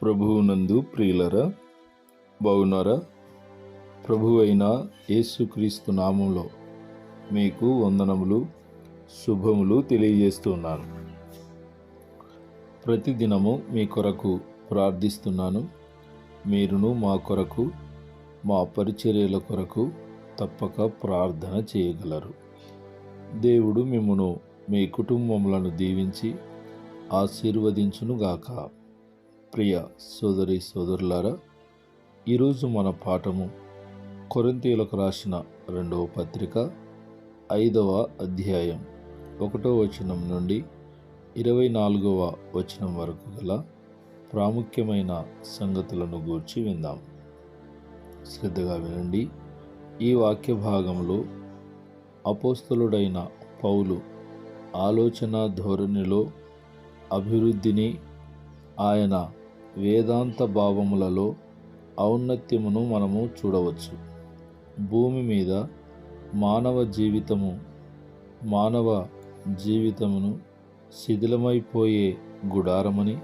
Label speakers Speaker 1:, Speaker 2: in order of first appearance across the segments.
Speaker 1: ప్రభువునందు ప్రియులరా, బాగున్నారా? ప్రభువైన యేసుక్రీస్తు నామంలో మీకు వందనములు, శుభములు తెలియజేస్తున్నాను. ప్రతిదినము మీ కొరకు ప్రార్థిస్తున్నాను. మీరును మా కొరకు, మా పరిచర్యల కొరకు తప్పక ప్రార్థన చేయగలరు. దేవుడు మిమ్మును, మీ కుటుంబములను దీవించి ఆశీర్వదించునుగాక. ప్రియ సోదరి సోదరులారా, ఈరోజు మన పాఠము కొరింథీయులకు రాసిన 2వ పత్రిక 5వ అధ్యాయం 1వ వచనం నుండి 24వ వచనం వరకు గల ప్రాముఖ్యమైన సంగతులను గూర్చి విందాం. శ్రద్ధగా వినండి. ఈ వాక్య భాగంలో అపోస్తలుడైన పౌలు ఆలోచన ధోరణిలో అభివృద్ధిని, ఆయన వేదాంత భావములలో ఔన్నత్యమును మనము చూడవచ్చు. భూమి మీద మానవ జీవితమును శిథిలమైపోయే గుడారమని,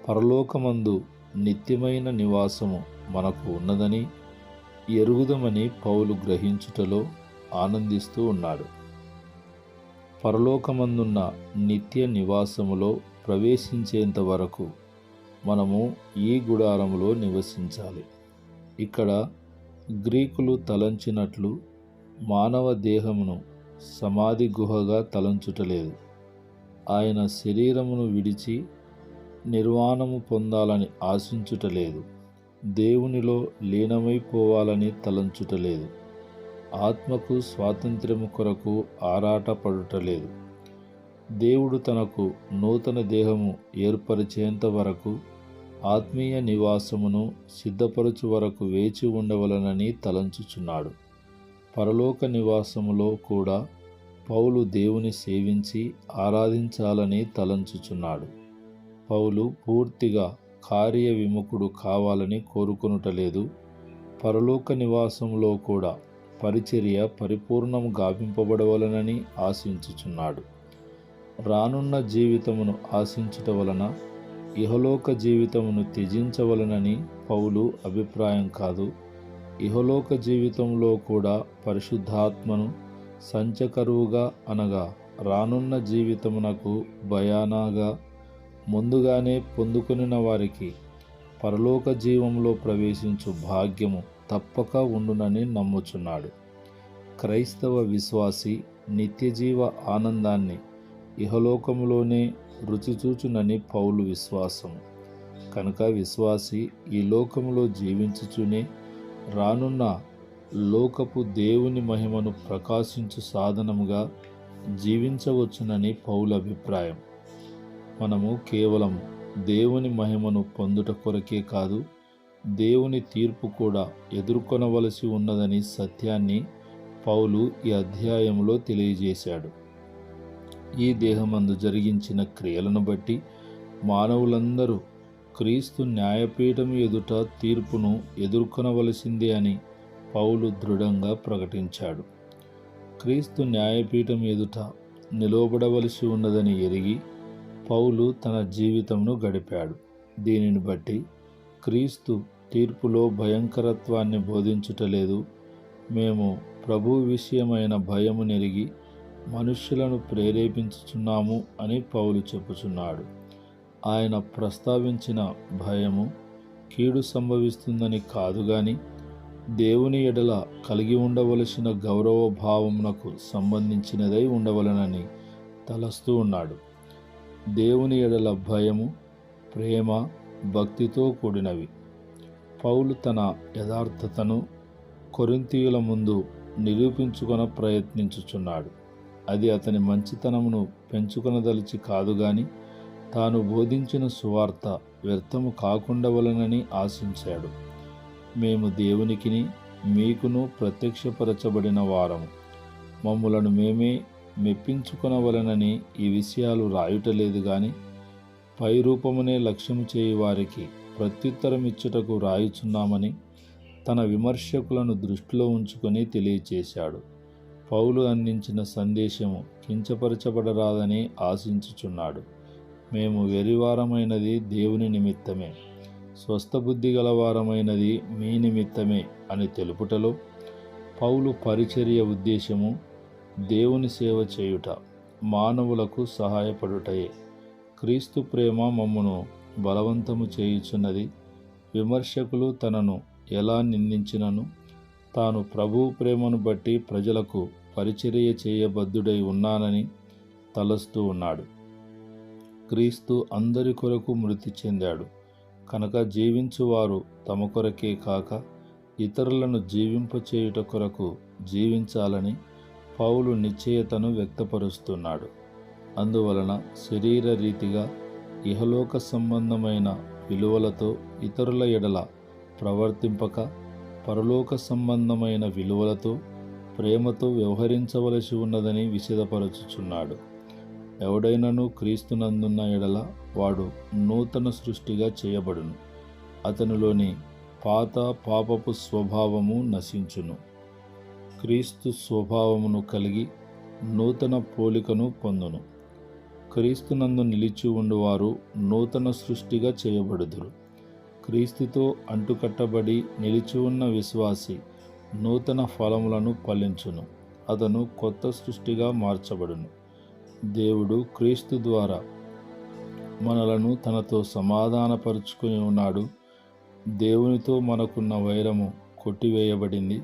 Speaker 1: పరలోకమందు నిత్యమైన నివాసము మనకు ఉన్నదని ఎరుగుదమని పౌలు గ్రహించుటలో ఆనందిస్తూ ఉన్నాడు. పరలోకమందున్న నిత్య నివాసములో ప్రవేశించేంత వరకు మనము ఈ గుడారములో నివసించాలి. ఇక్కడ గ్రీకులు తలంచినట్లు మానవ దేహమును సమాధి గుహగా తలంచుటలేదు. ఆయన శరీరమును విడిచి నిర్వాణము పొందాలని ఆశించుటలేదు. దేవునిలో లీనమైపోవాలని తలంచుటలేదు. ఆత్మకు స్వాతంత్ర్యము కొరకు ఆరాటపడుటలేదు. దేవుడు తనకు నూతన దేహము ఏర్పరిచేంత వరకు, ఆత్మీయ నివాసమును సిద్ధపరచు వరకు వేచి ఉండవలనని తలంచుచున్నాడు. పరలోక నివాసములో కూడా పౌలు దేవుని సేవించి ఆరాధించాలని తలంచుచున్నాడు. పౌలు పూర్తిగా కార్య విముఖుడు కావాలని కోరుకొనుటలేదు. పరలోక నివాసంలో కూడా పరిచర్య పరిపూర్ణము గావింపబడవలనని ఆశించుచున్నాడు. రానున్న జీవితమును ఆశించుట వలన ఇహలోక జీవితమును త్యజించవలనని పౌలు అభిప్రాయం కాదు. ఇహలోక జీవితంలో కూడా పరిశుద్ధాత్మను సంచకరువుగా, అనగా రానున్న జీవితమునకు భయానాగా ముందుగానే పొందుకొనిన వారికి పరలోక జీవంలో ప్రవేశించు భాగ్యము తప్పక ఉండునని నమ్ముచున్నాడు. క్రైస్తవ విశ్వాసి నిత్యజీవ ఆనందాన్ని ఇహలోకములోనే రుచిచూచునని పౌలు విశ్వాసము. కనుక విశ్వాసి ఈ లోకములో జీవించుచునే రానున్న లోకపు దేవుని మహిమను ప్రకాశించు సాధనముగా జీవించవచ్చునని పౌలు అభిప్రాయం. మనము కేవలం దేవుని మహిమను పొందుట కొరకే కాదు, దేవుని తీర్పు కూడా ఎదుర్కొనవలసి ఉన్నదని సత్యాన్ని పౌలు ఈ అధ్యాయంలో తెలియజేశాడు. ఈ దేహమందు జరిగించిన క్రియలను బట్టి మానవులందరూ క్రీస్తు న్యాయపీఠం ఎదుట తీర్పును ఎదుర్కొనవలసిందే అని పౌలు దృఢంగా ప్రకటించాడు. క్రీస్తు న్యాయపీఠం ఎదుట నిలవబడవలసి ఉన్నదని ఎరిగి పౌలు తన జీవితంను గడిపాడు. దీనిని బట్టి క్రీస్తు తీర్పులో భయంకరత్వాన్ని బోధించుటలేదు. మేము ప్రభు విషయమైన భయము నెరిగి మనుష్యులను ప్రేరేపించుచున్నాము అని పౌలు చెప్పుచున్నాడు. ఆయన ప్రస్తావించిన భయము కీడు సంభవిస్తుందని కాదు గాని దేవుని ఎడల కలిగి ఉండవలసిన గౌరవ భావమునకు సంబంధించినదై ఉండవలనని తలస్తూ ఉన్నాడు. దేవుని ఎడల భయము, ప్రేమ, భక్తితో కూడినవి. పౌలు తన యథార్థతను కొరింథీయుల ముందు నిరూపించుకొన ప్రయత్నించుచున్నాడు. అది అతని మంచితనమును పెంచుకొనదలిచి కాదు గాని తాను బోధించిన సువార్త వ్యర్థము కాకుండవలనని ఆశించాడు. మేము దేవునికిని మీకును ప్రత్యక్షపరచబడిన వారము. మమ్ములను మేమే మెప్పించుకొనవలనని ఈ విషయాలు రాయుటలేదు గాని, పై రూపమునే లక్ష్యము చేయి వారికి ప్రత్యుత్తరమిచ్చుటకు రాయుచున్నామని తన విమర్శకులను దృష్టిలో ఉంచుకొని తెలియచేశాడు. పౌలు అందించిన సందేశము కించపరచబడరాదని ఆశించుచున్నాడు. మేము వెరివారమైనది దేవుని నిమిత్తమే, స్వస్థబుద్ధి గలవారమైనది మీ నిమిత్తమే అని తెలుపుటలో పౌలు పరిచర్య ఉద్దేశము దేవుని సేవ చేయుట, మానవులకు సహాయపడుటయే. క్రీస్తు ప్రేమ మమ్మును బలవంతము చేయుచున్నది. విమర్శకులు తనను ఎలా నిందించినను తాను ప్రభువు ప్రేమను బట్టి ప్రజలకు పరిచర్య చేయబద్ధుడై ఉన్నానని తలస్తూ ఉన్నాడు. క్రీస్తు అందరి కొరకు మృతి చెందాడు కనుక జీవించువారు తమ కొరకే కాక ఇతరులను జీవింపచేయుట కొరకు జీవించాలని పౌలు నిశ్చయతను వ్యక్తపరుస్తున్నాడు. అందువలన శరీర రీతిగా ఇహలోక సంబంధమైన విలువలతో ఇతరుల ఎడల ప్రవర్తింపక, పరలోక సంబంధమైన విలువలతో ప్రేమతో వ్యవహరించవలసి ఉన్నదని విశదపరచుచున్నాడు. ఎవడైనను క్రీస్తునందున్న ఎడల వాడు నూతన సృష్టిగా చేయబడును. అతనిలోని పాత పాపపు స్వభావము నశించును. క్రీస్తు స్వభావమును కలిగి నూతన పోలికను పొందును. క్రీస్తునందు నిలిచి ఉండువారు నూతన సృష్టిగా చేయబడుదురు. క్రీస్తుతో అంటుకట్టబడి నిలిచి ఉన్న విశ్వాసి నూతన ఫలములను ఫలించును. అతను కొత్త సృష్టిగా మార్చబడును. దేవుడు క్రీస్తు ద్వారా మనలను తనతో సమాధానపరుచుకుని ఉన్నాడు. దేవునితో మనకున్న వైరము కొట్టివేయబడింది.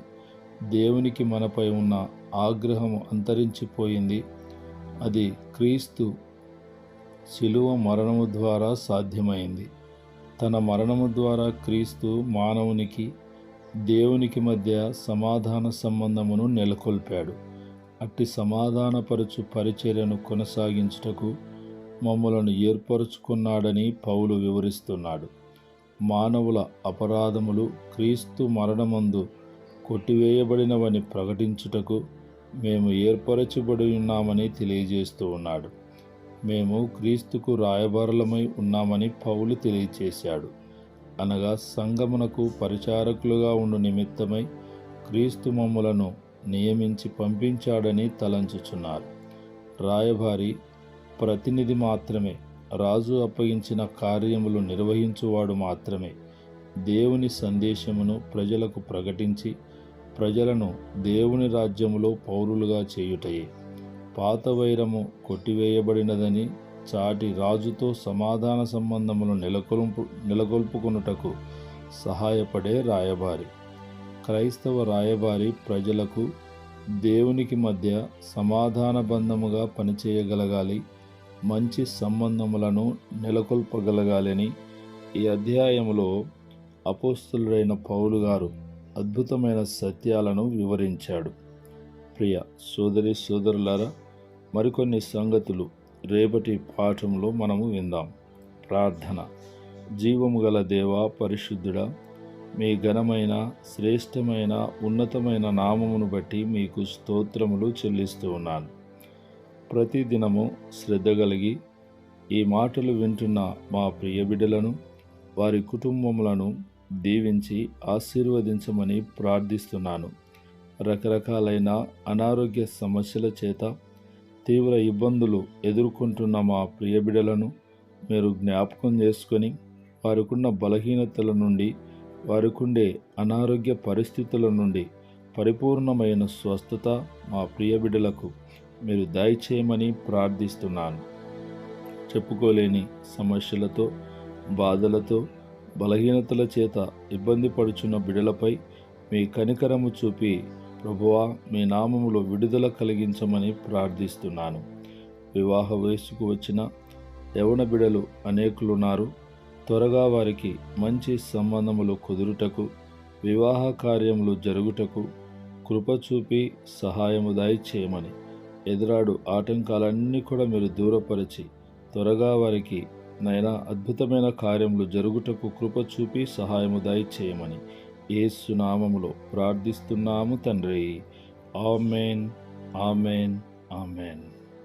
Speaker 1: దేవునికి మనపై ఉన్న ఆగ్రహము అంతరించిపోయింది. అది క్రీస్తు శిలువ మరణము ద్వారా సాధ్యమైంది. తన మరణము ద్వారా క్రీస్తు మానవునికి దేవునికి మధ్య సమాధాన సంబంధమును నెలకొల్పాడు. అట్టి సమాధానపరచు పరిచర్యను కొనసాగించుటకు మమ్ములను ఏర్పరచుకున్నాడని పౌలు వివరిస్తున్నాడు. మానవుల అపరాధములు క్రీస్తు మరణమందు కొట్టివేయబడినవని ప్రకటించుటకు మేము ఏర్పరచబడి ఉన్నామని తెలియజేస్తూ ఉన్నాడు. మేము క్రీస్తుకు రాయబారులమై ఉన్నామని పౌలు తెలియచేశాడు. అనగా సంఘమునకు పరిచారకులుగా ఉండు నిమిత్తమై క్రీస్తు మమ్ములను నియమించి పంపించాడని తలంచుచున్నారు. రాయబారి ప్రతినిధి మాత్రమే, రాజు అప్పగించిన కార్యములు నిర్వహించువాడు మాత్రమే. దేవుని సందేశమును ప్రజలకు ప్రకటించి ప్రజలను దేవుని రాజ్యములో పౌరులుగా చేయుటయే. పాత వైరము కొట్టివేయబడినదని చాటి రాజుతో సమాధాన సంబంధములు నెలకొల్పుకొనుటకు సహాయపడే రాయబారి. క్రైస్తవ రాయబారి ప్రజలకు దేవునికి మధ్య సమాధాన బంధముగా పనిచేయగలగాలి, మంచి సంబంధములను నెలకొల్పగలగాలని ఈ అధ్యాయములో అపోస్తలుడైన పౌలు గారు అద్భుతమైన సత్యాలను వివరించాడు. ప్రియ సోదరి సోదరులారా, మరికొన్ని సంగతులు రేపటి పాఠంలో మనము విందాం. ప్రార్థన. జీవము గల దేవా, పరిశుద్ధుడా, మీ ఘనమైన శ్రేష్టమైన ఉన్నతమైన నామమును బట్టి మీకు స్తోత్రములు చెల్లిస్తూ ఉన్నాను. ప్రతిదినము శ్రద్ధ కలిగి ఈ మాటలు వింటున్న మా ప్రియ బిడ్డలను, వారి కుటుంబములను దీవించి ఆశీర్వదించమని ప్రార్థిస్తున్నాను. రకరకాలైన అనారోగ్య సమస్యల చేత తీవ్ర ఇబ్బందులు ఎదుర్కొంటున్న మా ప్రియ బిడ్డలను మీరు జ్ఞాపకం చేసుకొని వారికున్న బలహీనతల నుండి, వారికుండే అనారోగ్య పరిస్థితుల నుండి పరిపూర్ణమైన స్వస్థత మా ప్రియ బిడ్డలకు మీరు దయచేయమని ప్రార్థిస్తున్నాను. చెప్పుకోలేని సమస్యలతో, బాధలతో, బలహీనతల చేత ఇబ్బంది పడుచున్న బిడ్డలపై మీ కనికరము చూపి ప్రభువా, మీ నామములో విడుదల కలిగించమని ప్రార్థిస్తున్నాను. వివాహ వయస్సుకు వచ్చిన యవన బిడ్డలు అనేకులున్నారు. త్వరగా వారికి మంచి సంబంధములు కుదురుటకు, వివాహ కార్యములు జరుగుటకు కృప చూపి సహాయము దయచేయమని, ఎదురాడు ఆటంకాలన్నీ కూడా మీరు దూరపరిచి త్వరగా వారికి నైనా అద్భుతమైన కార్యములు జరుగుటకు కృప చూపి సహాయము దయచేయమని యేసు నామములో ప్రార్థిస్తున్నాము తండ్రి. ఆమేన్, ఆమేన్, ఆమేన్.